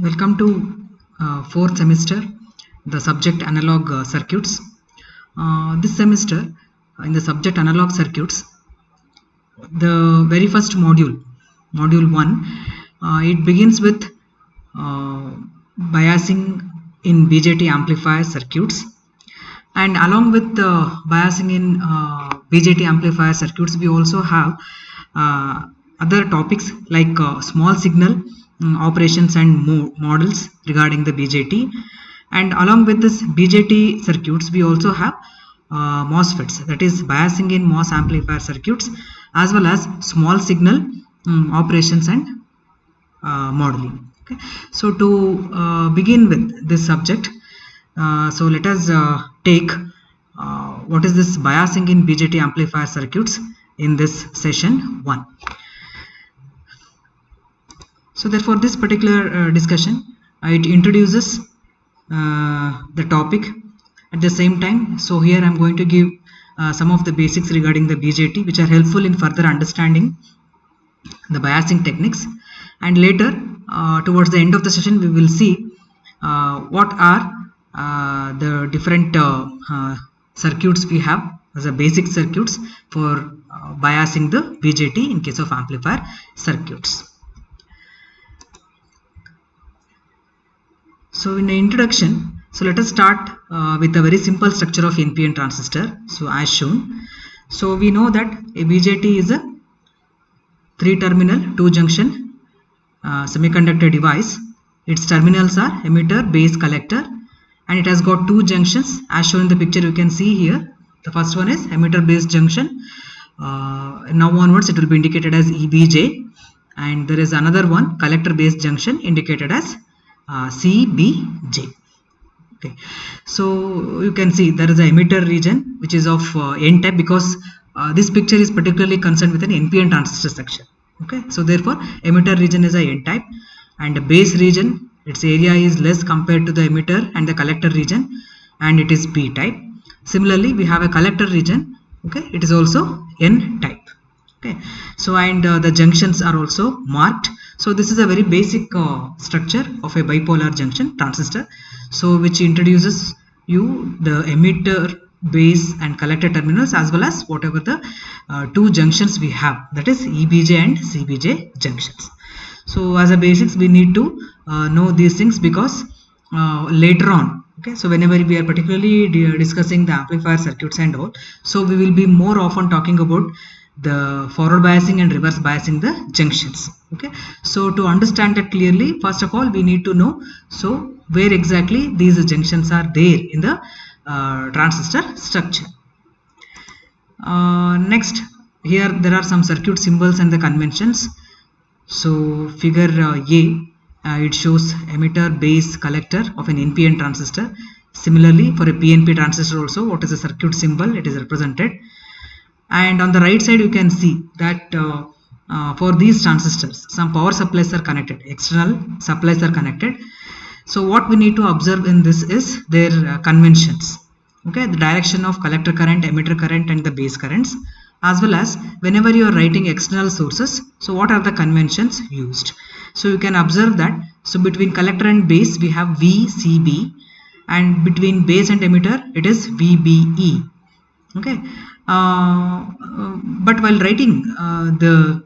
Welcome to fourth semester, the subject analog circuits. This semester, in the subject analog circuits, the very first module, module 1, it begins with biasing in BJT amplifier circuits, and along with biasing in BJT amplifier circuits, we also have uh, other topics like small signal operations and models regarding the BJT. And along with this BJT circuits, we also have MOSFETs, that is biasing in MOS amplifier circuits, as well as small signal operations and modeling. Okay. So to begin with this subject, so let us take what is this biasing in BJT amplifier circuits in this session 1. So therefore this particular discussion, it introduces the topic at the same time. So here I am going to give some of the basics regarding the BJT, which are helpful in further understanding the biasing techniques, and later towards the end of the session we will see what are the different circuits we have as a basic circuits for biasing the BJT in case of amplifier circuits. So in the introduction, so let us start with a very simple structure of NPN transistor. So as shown, so we know that a BJT is a 3-terminal 2-junction semiconductor device. Its terminals are emitter, base, collector, and it has got 2 junctions as shown in the picture. You can see here the first one is emitter base junction. Now onwards it will be indicated as EBJ, and there is another one, collector base junction, indicated as CBJ. Okay, so you can see there is a emitter region which is of N type, because this picture is particularly concerned with an NPN transistor section. Okay, so therefore emitter region is a N type, and the base region, its area is less compared to the emitter and the collector region, and it is P type. Similarly, we have a collector region. Okay, it is also N type. Okay, so and the junctions are also marked. So this is a very basic structure of a bipolar junction transistor, so which introduces you the emitter, base and collector terminals, as well as whatever the 2 junctions we have, that is EBJ and CBJ junctions. So as a basics we need to know these things, because later on, okay, so whenever we are particularly discussing the amplifier circuits and all, so we will be more often talking about the forward biasing and reverse biasing the junctions. Okay, so to understand that clearly, first of all we need to know so where exactly these junctions are there in the transistor structure. Next, here there are some circuit symbols and the conventions. So figure A, it shows emitter, base, collector of an NPN transistor. Similarly, for a PNP transistor also, what is the circuit symbol? It is represented. And on the right side you can see that for these transistors some power supplies are connected, external supplies are connected. So what we need to observe in this is their conventions. Okay, the direction of collector current, emitter current and the base currents, as well as whenever you are writing external sources, so what are the conventions used. So you can observe that, so between collector and base we have VCB, and between base and emitter it is VBE. Okay, but while writing the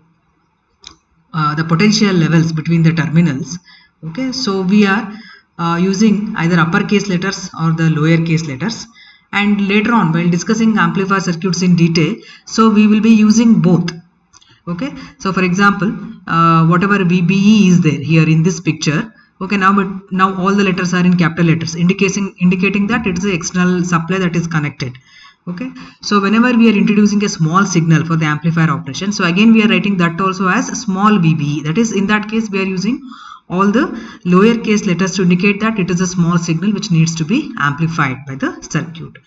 potential levels between the terminals, okay, so we are using either uppercase letters or the lowercase letters, and later on while discussing amplifier circuits in detail, so we will be using both. Okay, so for example, whatever VBE is there here in this picture, okay, now all the letters are in capital letters, indicating that it is the external supply that is connected. Okay, so whenever we are introducing a small signal for the amplifier operation, so again we are writing that also as small VBE, that is in that case we are using all the lowercase letters to indicate that it is a small signal which needs to be amplified by the circuit.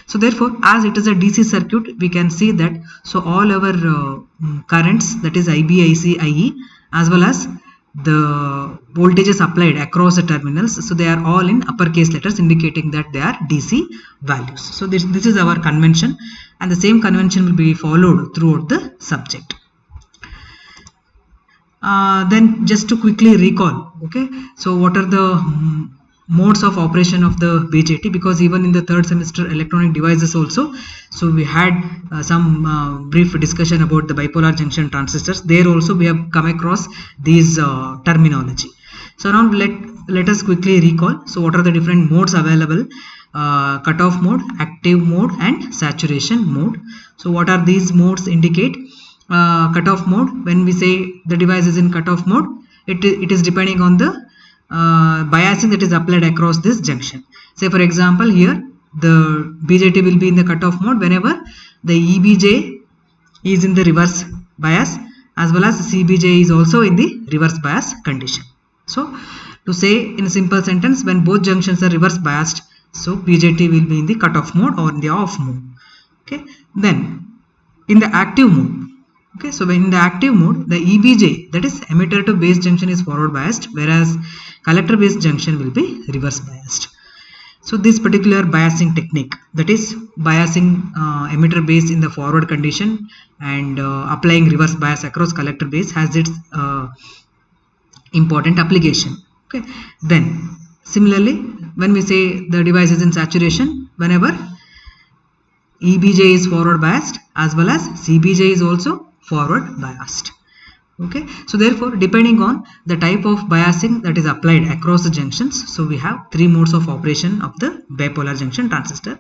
So therefore, as it is a DC circuit, we can see that so all our currents, that is IB, IC, IE, as well as the voltages applied across the terminals, so they are all in uppercase letters, indicating that they are DC values. So this is our convention, and the same convention will be followed throughout the subject. Then just to quickly recall, okay, so what are the modes of operation of the BJT, because even in the third semester electronic devices also, so we had some brief discussion about the bipolar junction transistors. There also we have come across these terminology. So now let us quickly recall. So what are the different modes available? Cutoff mode, active mode, and saturation mode. So what are these modes indicate? Cutoff mode, when we say the device is in cutoff mode, it is depending on the biasing that is applied across this junction. Say for example, here the BJT will be in the cutoff mode whenever the EBJ is in the reverse bias, as well as CBJ is also in the reverse bias condition. So to say in a simple sentence, when both junctions are reverse biased, so BJT will be in the cutoff mode or in the off mode. Okay, then in the active mode, okay, so when in the active mode, the EBJ, that is emitter to base junction, is forward biased, whereas collector base junction will be reverse biased. So this particular biasing technique, that is biasing emitter base in the forward condition and applying reverse bias across collector base, has its important application. Okay, then similarly, when we say the device is in saturation, whenever EBJ is forward biased as well as CBJ is also forward biased. Okay, so therefore depending on the type of biasing that is applied across the junctions, so we have three modes of operation of the bipolar junction transistor.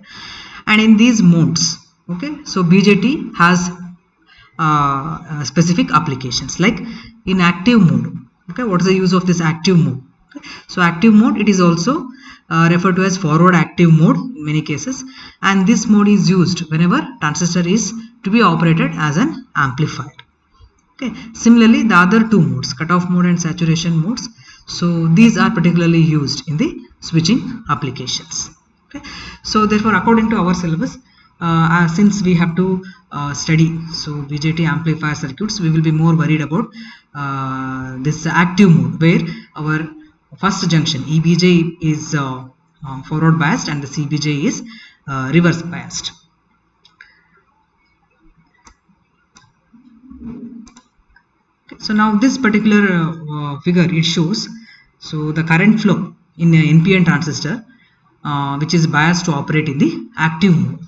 And in these modes, okay, so BJT has specific applications. Like in active mode, okay, what is the use of this active mode? Okay, so active mode, it is also referred to as forward active mode in many cases, and this mode is used whenever transistor is to be operated as an amplifier. Okay, similarly the other two modes, cutoff mode and saturation modes, so these are particularly used in the switching applications. Okay, so therefore according to our syllabus, since we have to study so BJT amplifier circuits, we will be more worried about this active mode, where our first junction EBJ is forward biased and the CBJ is reverse biased. Okay, so now this particular figure, it shows so the current flow in an NPN transistor which is biased to operate in the active mode.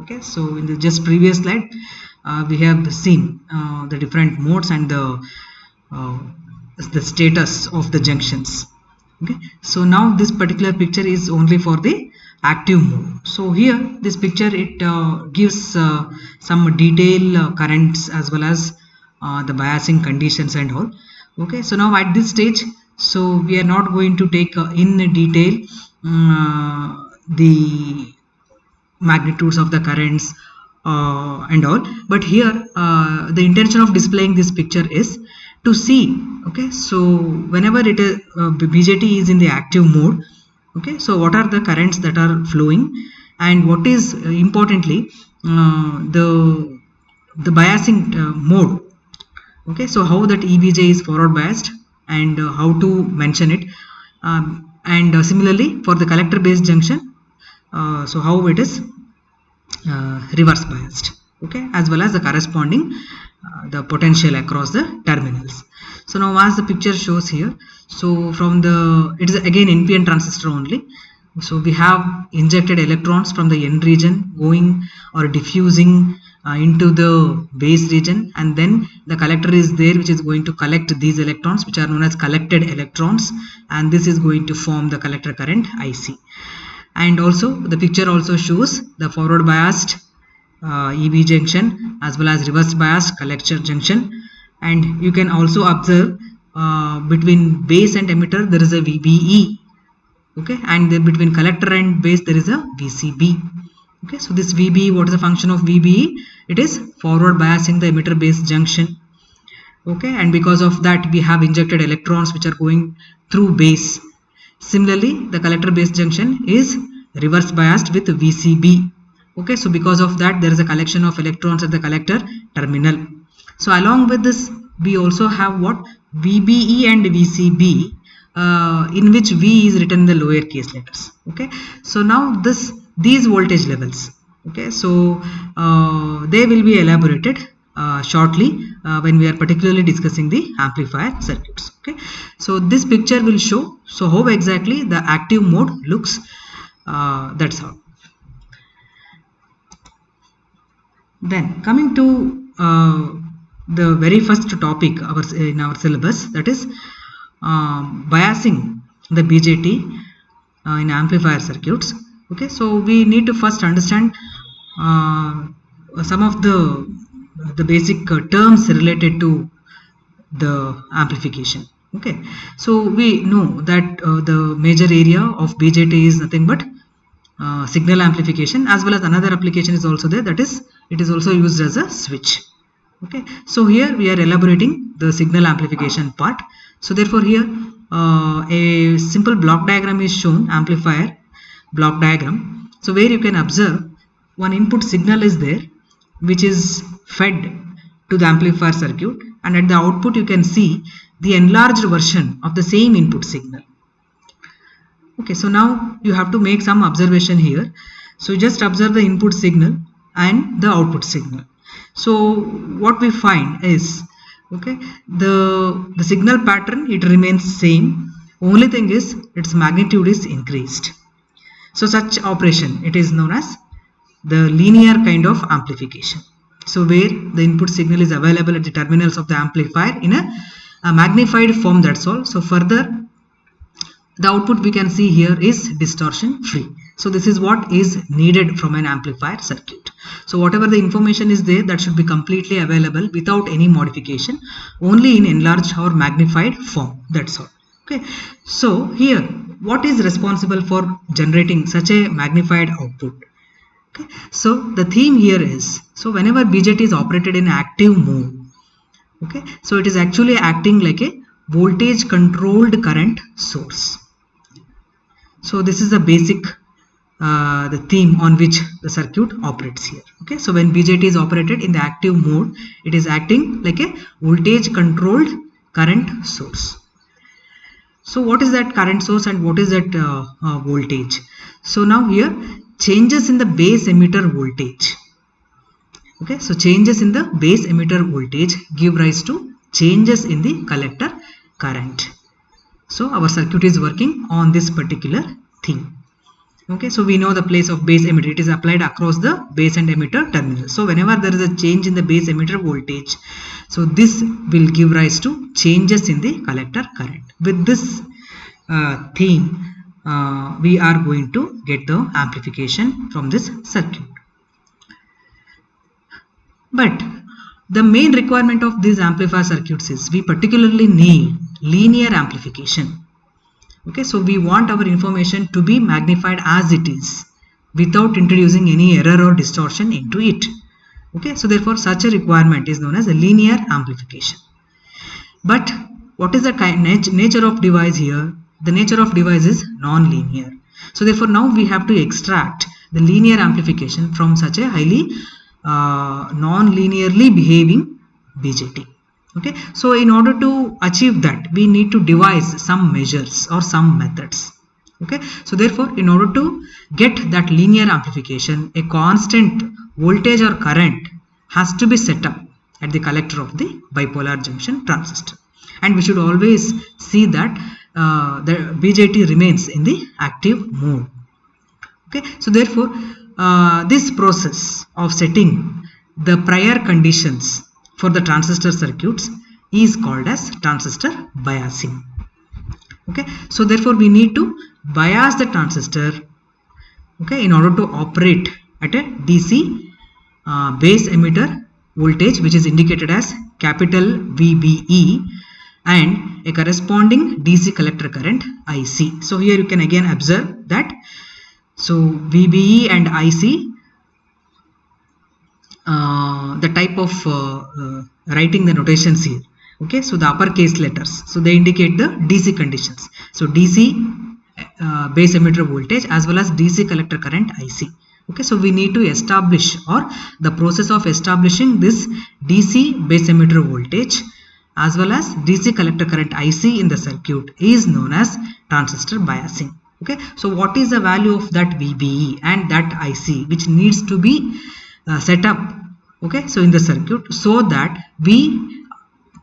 Okay, so in the just previous slide we have seen the different modes and the status of the junctions. Okay, so now this particular picture is only for the active mode. So here this picture, it gives some detail currents as well as the biasing conditions and all. Okay, so now at this stage, so we are not going to take in detail the magnitudes of the currents and all, but here the intention of displaying this picture is to see, okay, so whenever it is BJT is in the active mode, okay, so what are the currents that are flowing, and what is importantly the biasing mode. Okay, so how that EBJ is forward biased and how to mention it, and similarly for the collector based junction, so how it is reverse biased. Okay, as well as the corresponding the potential across the terminals. So now as the picture shows here, so from the, it is again NPN transistor only, so we have injected electrons from the N region going or diffusing into the base region, and then the collector is there which is going to collect these electrons, which are known as collected electrons, and this is going to form the collector current IC. And also the picture also shows the forward biased EB junction as well as reverse biased collector junction, and you can also observe between base and emitter there is a VBE, okay, and then between collector and base there is a VCB. Okay, so this VBE, what is the function of VBE? It is forward biasing the emitter base junction. Okay, and because of that we have injected electrons which are going through base. Similarly, the collector base junction is reverse biased with VCB. Okay, so because of that there is a collection of electrons at the collector terminal. So along with this we also have what? VBE and VCB, in which V is written in the lower case letters. Okay, so now these voltage levels, okay, so they will be elaborated shortly when we are particularly discussing the amplifier circuits. Okay, so this picture will show so how exactly the active mode looks. That's all. Then coming to the very first topic in our syllabus, that is biasing the BJT in amplifier circuits. Okay, so we need to first understand some of the basic terms related to the amplification. Okay, so we know that the major area of BJT is nothing but signal amplification, as well as another application is also there, that is it is also used as a switch. Okay, so here we are elaborating the signal amplification part. So therefore here a simple block diagram is shown, amplifier block diagram. So where you can observe one input signal is there which is fed to the amplifier circuit, and at the output you can see the enlarged version of the same input signal. Okay, so now you have to make some observation here. So just observe the input signal and the output signal. So what we find is, okay, the signal pattern, it remains same, only thing is its magnitude is increased. So such operation, it is known as the linear kind of amplification. So where the input signal is available at the terminals of the amplifier in a magnified form, that's all. So further the output we can see here is distortion free. So this is what is needed from an amplifier circuit. So whatever the information is there, that should be completely available without any modification, only in enlarged or magnified form, that's all. Okay, so here what is responsible for generating such a magnified output? Okay, so the theme here is, so whenever BJT is operated in active mode, okay, so it is actually acting like a voltage controlled current source. So this is the basic the theme on which the circuit operates here. Okay, so when BJT is operated in the active mode, it is acting like a voltage controlled current source. So what is that current source and what is that voltage? So now here changes in the base emitter voltage. Okay, so changes in the base emitter voltage give rise to changes in the collector current. So our circuit is working on this particular theme. Okay, so we know the place of base emitter, it is applied across the base and emitter terminals. So whenever there is a change in the base emitter voltage, so this will give rise to changes in the collector current. With this theme, we are going to get the amplification from this circuit. But the main requirement of these amplifier circuits is we particularly need linear amplification. Okay, so we want our information to be magnified as it is without introducing any error or distortion into it. Okay, so therefore such a requirement is known as a linear amplification. But what is the nature of device here? The nature of device is non-linear. So therefore now we have to extract the linear amplification from such a highly non-linearly behaving BJT. Okay, so in order to achieve that, we need to devise some measures or some methods. Okay, so therefore in order to get that linear amplification, a constant voltage or current has to be set up at the collector of the bipolar junction transistor, and we should always see that the BJT remains in the active mode. Okay, so therefore this process of setting the prior conditions for the transistor circuits is called as transistor biasing. Okay, so therefore we need to bias the transistor, okay, in order to operate at a DC base emitter voltage, which is indicated as capital VBE, and a corresponding DC collector current IC. So here you can again observe that, so VBE and IC, the type of writing the notations here. Okay, so the uppercase letters, so they indicate the DC conditions. So DC base emitter voltage as well as DC collector current IC. Okay, so we need to establish, or the process of establishing this DC base emitter voltage as well as DC collector current IC in the circuit is known as transistor biasing. Okay, so what is the value of that VBE and that IC which needs to be set up okay, so in the circuit, so that we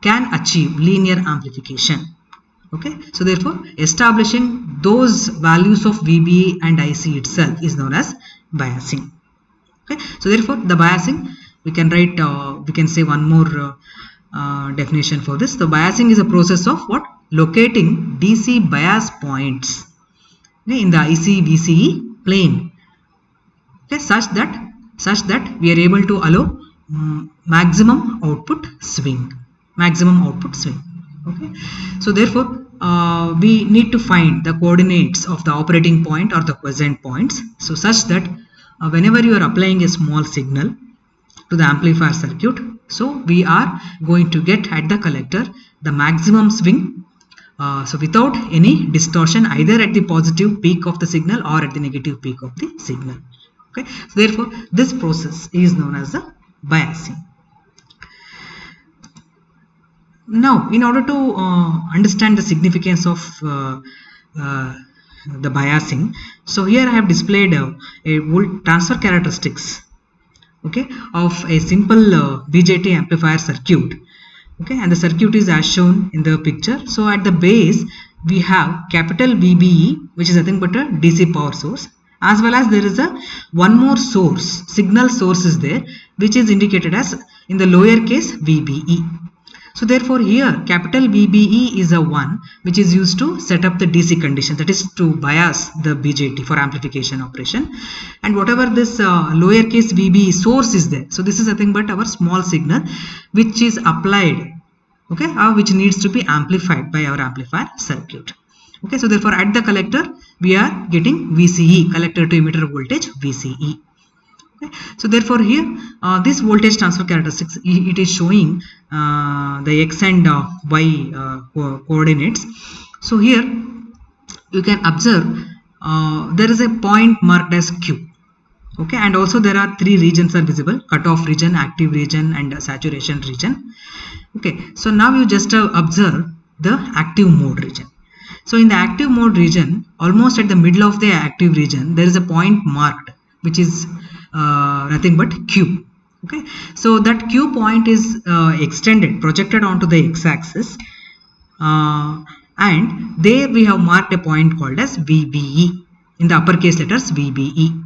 can achieve linear amplification. Okay, so therefore establishing those values of VBE and IC itself is known as biasing. Okay, so therefore the biasing, we can write, we can say one more definition for this. The biasing is a process of what? Locating DC bias points, okay, in the IC VCE plane, okay, such that we are able to allow maximum output swing. Okay, so therefore we need to find the coordinates of the operating point or the quiescent points, so such that whenever you are applying a small signal to the amplifier circuit, so we are going to get at the collector the maximum swing, so without any distortion either at the positive peak of the signal or at the negative peak of the signal. Okay, so therefore this process is known as the biasing. Now, in order to understand the significance of the biasing, so here I have displayed a volt transfer characteristics, okay, of a simple BJT amplifier circuit. Okay, and the circuit is as shown in the picture. So at the base we have capital VBE, which is nothing but a DC power source, as well as there is a one more source, signal source is there, which is indicated as in the lowercase VBE. So therefore here capital VBE is a one which is used to set up the DC condition, that is to bias the BJT for amplification operation, and whatever this lowercase VBE source is there, so this is nothing but our small signal which is applied, okay, which needs to be amplified by our amplifier circuit. Okay, so therefore at the collector we are getting VCE, collector to emitter voltage VCE. Okay. So therefore here this voltage transfer characteristics, it is showing the x and y coordinates. So here you can observe there is a point marked as Q. Okay, and also there are three regions are visible: cutoff region, active region, and saturation region. Okay, so now you just observe the active mode region. So in the active mode region, almost at the middle of the active region, there is a point marked which is nothing but Q. Okay, so that Q point is extended, projected onto the x-axis, and there we have marked a point called as VBE, in the uppercase letters VBE.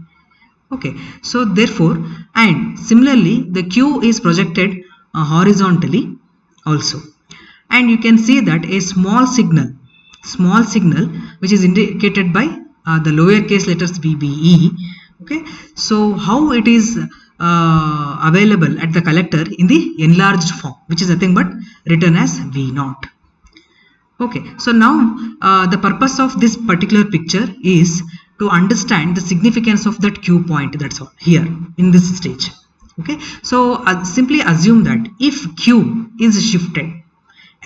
Okay, so therefore, and similarly the Q is projected horizontally also, and you can see that a small signal which is indicated by the lowercase letters VBE. Okay, so how it is available at the collector in the enlarged form, which is nothing but written as V0. Okay, so now the purpose of this particular picture is to understand the significance of that Q point, that's all, here in this stage. Okay, so simply assume that if Q is shifted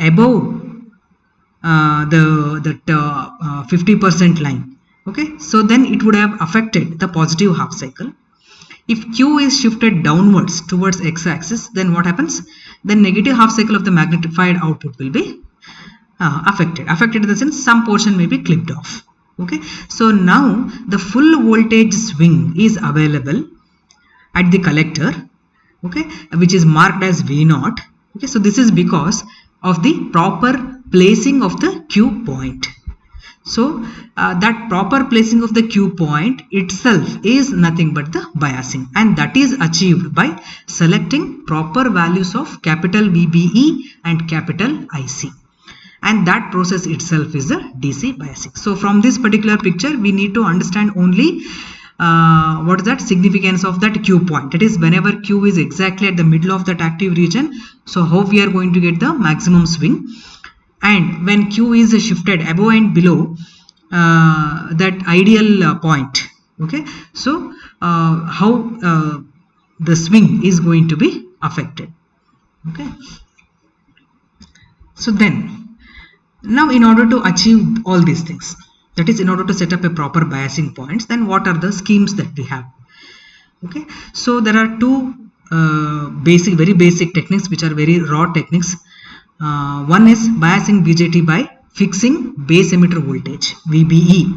above the 50% line, okay, so then it would have affected the positive half cycle. If Q is shifted downwards towards x-axis, then what happens? Then negative half cycle of the magnified output will be affected in the sense some portion may be clipped off. Okay, so now the full voltage swing is available at the collector, okay, which is marked as V0. Okay, so this is because of the proper placing of the Q point. So that proper placing of the Q point itself is nothing but the biasing, and that is achieved by selecting proper values of capital VBE and capital IC, and that process itself is the DC biasing. So from this particular picture we need to understand only what is that significance of that Q point, that is whenever Q is exactly at the middle of that active region, so how we are going to get the maximum swing, and when Q is shifted above and below that ideal point. Okay, so how the swing is going to be affected. Okay, so then now in order to achieve all these things, that is in order to set up a proper biasing points, then what are the schemes that we have? Okay, so there are two very basic techniques which are very raw techniques. One is biasing BJT by fixing base emitter voltage VBE.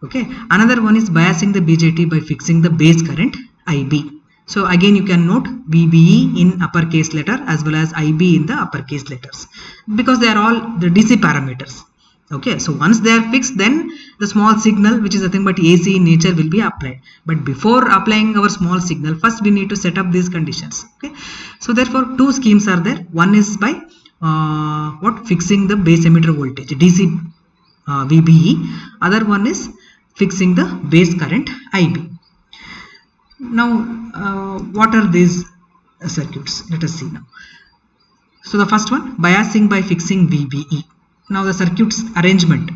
Okay, another one is biasing the BJT by fixing the base current IB. So again you can note VBE in uppercase letter as well as IB in the uppercase letters, because they are all the DC parameters. Okay, so once they are fixed, then the small signal, which is nothing but AC in nature, will be applied. But before applying our small signal, first we need to set up these conditions. Okay, so therefore two schemes are there. One is by fixing the base emitter voltage, DC VBE. Other one is fixing the base current IB. Now what are these circuits? Let us see now. So the first one, biasing by fixing VBE. Now the circuit's arrangement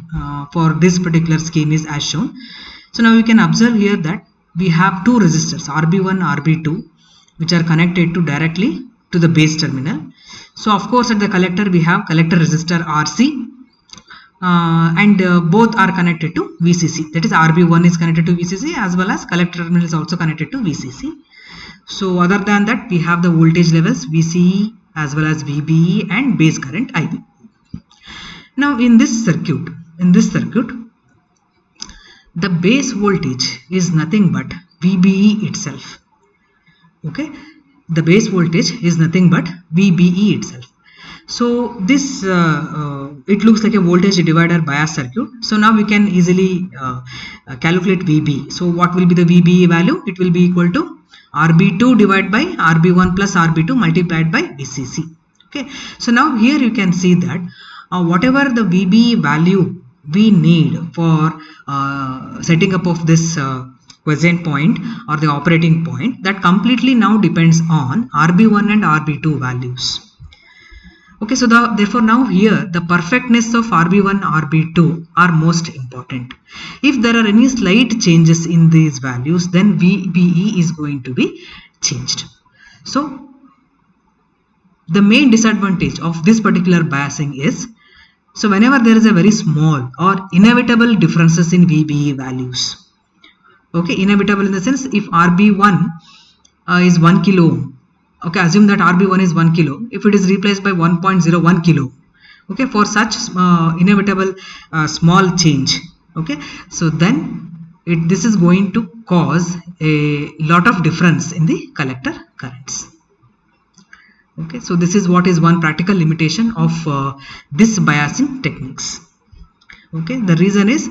for this particular scheme is as shown. So now you can observe here that we have two resistors, RB1, RB2, which are connected to directly to the base terminal. So of course at the collector we have collector resistor RC, and both are connected to VCC. That is, RB1 is connected to VCC as well as collector terminal is also connected to VCC. So other than that, we have the voltage levels VCE as well as VBE and base current IB. Now in this circuit, the base voltage is nothing but VBE itself. Okay, the base voltage is nothing but VBE itself. So this it looks like a voltage divider bias circuit. So now we can easily calculate VBE. So what will be the VBE value? It will be equal to RB2 divided by RB1 plus RB2 multiplied by VCC. Okay, so now here you can see that whatever the VBE value we need for setting up of this quiescent point or the operating point, that completely now depends on RB1 and RB2 values. Okay, so therefore now here the perfectness of RB1, RB2 are most important. If there are any slight changes in these values, then VBE is going to be changed. So the main disadvantage of this particular biasing is, so whenever there is a very small or inevitable differences in VBE values, okay, inevitable in the sense, if RB1 is 1 kilo ohm, okay, assume that RB1 is 1 kilo, if it is replaced by 1.01 kilo, okay, for such inevitable small change, okay, so then this is going to cause a lot of difference in the collector currents. Okay, so this is what is one practical limitation of this biasing techniques. Okay, the reason is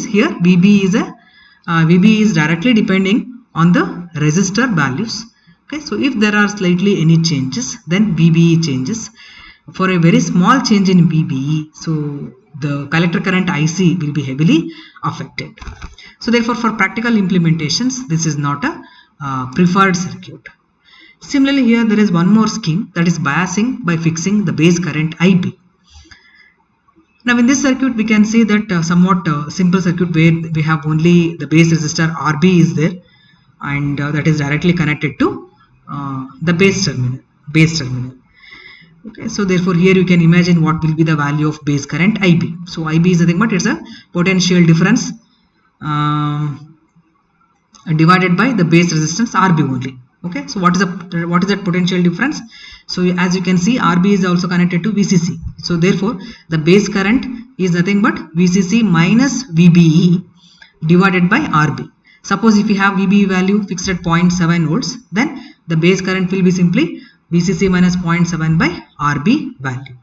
here VBE is directly depending on the resistor values. Okay, so if there are slightly any changes, then VBE changes. For a very small change in VBE, so the collector current IC will be heavily affected. So therefore, for practical implementations, this is not a preferred circuit. Similarly, here there is one more scheme, that is biasing by fixing the base current IB. Now in this circuit we can see that somewhat simple circuit where we have only the base resistor RB is there, and that is directly connected to the base terminal. Okay, so therefore here you can imagine what will be the value of base current IB. So IB is nothing but it's a potential difference divided by the base resistance RB only. Okay, so what is that potential difference? So as you can see, RB is also connected to VCC. So therefore the base current is nothing but VCC minus VBE divided by RB. Suppose if you have VBE value fixed at 0.7 volts, then the base current will be simply VCC minus 0.7 by RB value.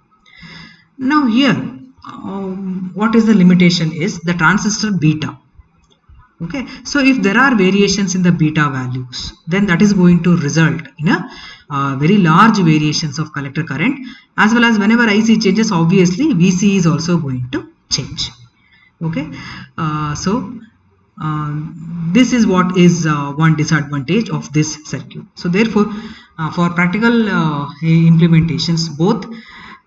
Now here what is the limitation is the transistor beta. Okay, so if there are variations in the beta values, then that is going to result in a very large variations of collector current, as well as whenever IC changes, obviously VC is also going to change. Okay, this is what is one disadvantage of this circuit. So therefore for practical implementations, both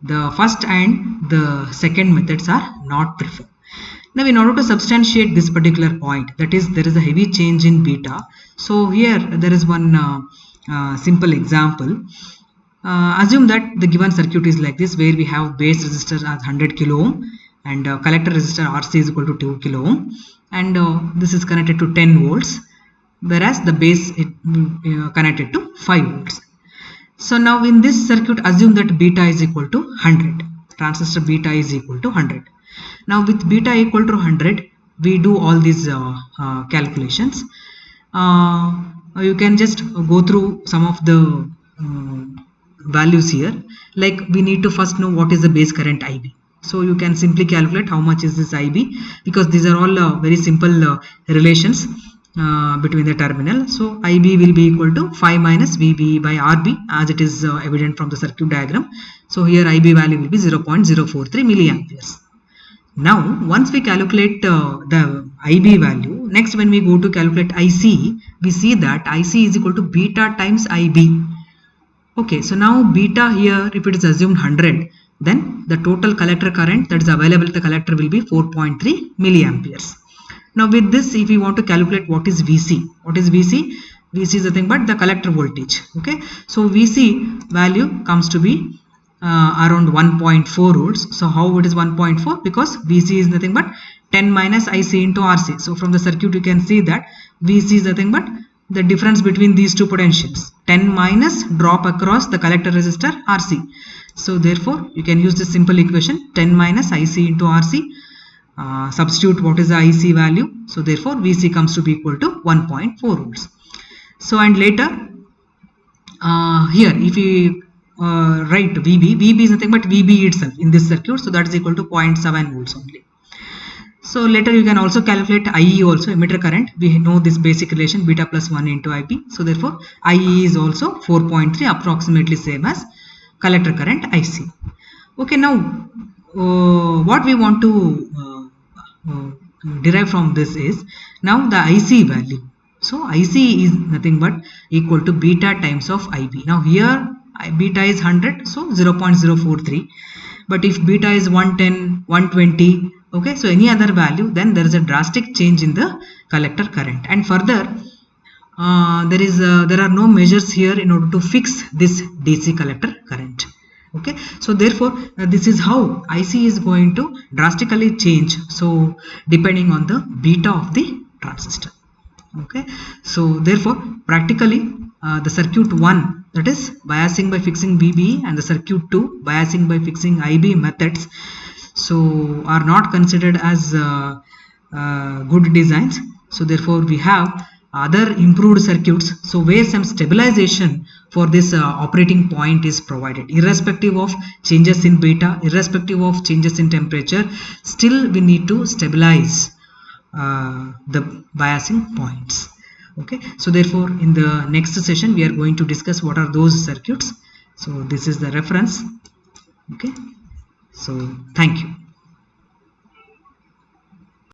the first and the second methods are not preferred. Now in order to substantiate this particular point, that is there is a heavy change in beta, so here there is one simple example. Assume that the given circuit is like this, where we have base resistor as 100 kilo ohm and collector resistor RC is equal to 2 kilo ohm, and this is connected to 10 volts, whereas the base is connected to 5 volts. So now in this circuit, assume that beta is equal to 100, transistor beta is equal to 100. Now with beta equal to 100, we do all these calculations. you can just go through some of the values here. Like we need to first know what is the base current IB. So you can simply calculate how much is this IB, because these are all very simple relations between the terminal. So IB will be equal to 5 minus VB by RB, as it is evident from the circuit diagram. So here IB value will be 0.043 milliamperes. Now once we calculate the IB value, next when we go to calculate IC, we see that IC is equal to beta times IB. Okay, so now beta here, if it is assumed 100, then the total collector current that is available at the collector will be 4.3 milliamperes. Now with this, if we want to calculate what is VC, what is VC? VC is nothing but the collector voltage. Okay, so VC value comes to be around 1.4 volts. So how it is 1.4? Because VC is nothing but 10 minus IC into RC. So from the circuit you can see that VC is nothing but the difference between these two potentials, 10 minus drop across the collector resistor RC. So therefore you can use this simple equation, 10 minus IC into RC, substitute what is the IC value. So therefore VC comes to be equal to 1.4 volts. So and later here if we write VB is nothing but VB itself in this circuit, so that is equal to 0.7 volts only. So later you can also calculate IE also, emitter current. We know this basic relation, beta plus 1 into IB. So therefore IE is also 4.3, approximately same as collector current IC. Okay, now what we want to derive from this is now the IC value. So IC is nothing but equal to beta times of IB. Now here beta is 100, so 0.043. But if beta is 110, 120, okay, so any other value, then there is a drastic change in the collector current. And further, there are no measures here in order to fix this DC collector current. Okay, so therefore this is how IC is going to drastically change, so depending on the beta of the transistor. Okay, so therefore practically the circuit 1, that is biasing by fixing VB, and the circuit 2 biasing by fixing IB methods, so are not considered as good designs. So therefore we have other improved circuits, so where some stabilization for this operating point is provided, irrespective of changes in beta, irrespective of changes in temperature, still we need to stabilize the biasing points. Okay, so therefore in the next session we are going to discuss what are those circuits. So this is the reference. Okay, so thank you.